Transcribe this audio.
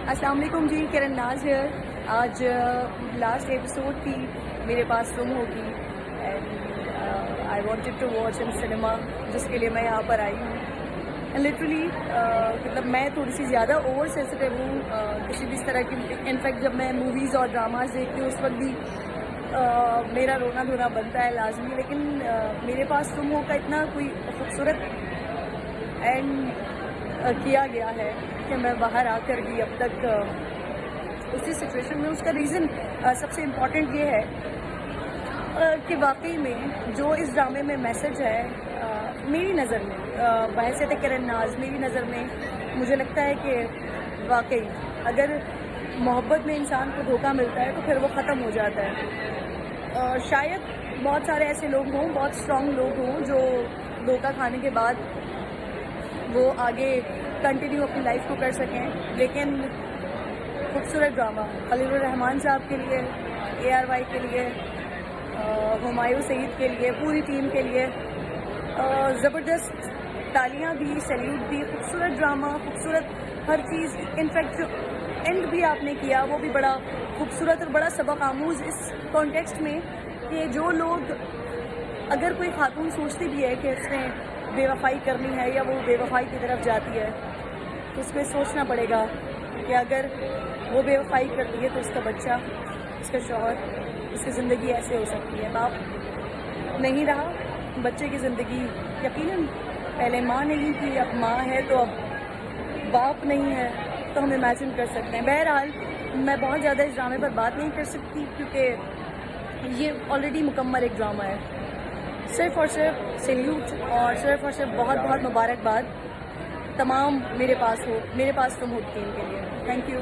السلام علیکم جی، کرن ناز ہیئر. آج لاسٹ ایپیسوڈ تھی میرے پاس تم ہوگی and I wanted to watch in cinema, جس کے لیے میں یہاں پر آئی ہوں. لٹرلی مطلب میں تھوڑی سی زیادہ اوور سینسٹیو ہوں کسی بھی اس طرح کی. انفیکٹ جب میں موویز اور ڈراماز دیکھتی ہوں اس وقت بھی میرا رونا دھونا بنتا ہے لازمی. لیکن میرے پاس تم ہو کا اتنا کوئی خوبصورت اینڈ کیا گیا ہے کہ میں باہر آ کر بھی اب تک اسی سچویشن میں. اس کا ریزن سب سے امپورٹنٹ یہ ہے کہ واقعی میں جو اس ڈرامے میں میسج ہے میری نظر میں بحیثیت کرن ناز میری نظر میں مجھے لگتا ہے کہ واقعی اگر محبت میں انسان کو دھوکہ ملتا ہے تو پھر وہ ختم ہو جاتا ہے. شاید بہت سارے ایسے لوگ ہوں، بہت اسٹرانگ لوگ ہوں جو دھوکہ کھانے کے بعد وہ آگے کنٹینیو اپنی لائف کو کر سکیں. لیکن خوبصورت ڈرامہ خلیل الرحمان صاحب کے لیے، ARY کے لیے، ہمایوں سعید کے لیے، پوری ٹیم کے لیے زبردست تالیاں بھی، سیلیوٹ بھی. خوبصورت ڈرامہ، خوبصورت ہر چیز. انفیکٹ جو اینڈ بھی آپ نے کیا وہ بھی بڑا خوبصورت اور بڑا سبق آموز اس کانٹیکسٹ میں کہ جو لوگ، اگر کوئی خاتون سوچتی بھی ہے کہ اس نے بے وفائی کرنی ہے یا وہ بے وفائی کی طرف جاتی ہے تو اس کو سوچنا پڑے گا کہ اگر وہ بے وفائی کرتی ہے تو اس کا بچہ، اس کا شوہر، اس کی زندگی ایسے ہو سکتی ہے. باپ نہیں رہا، بچے کی زندگی یقیناً پہلے ماں نہیں تھی، اب ماں ہے تو اب باپ نہیں ہے، تو ہم امیجن کر سکتے ہیں. بہرحال میں بہت زیادہ اس ڈرامے پر بات نہیں کر سکتی کیونکہ یہ آلریڈی مکمل ایک ڈرامہ ہے. صرف اور صرف سیلیوٹ اور صرف اور صرف بہت بہت مبارکباد تمام میرے پاس تم ہو ٹیم کے لیے. Thank you.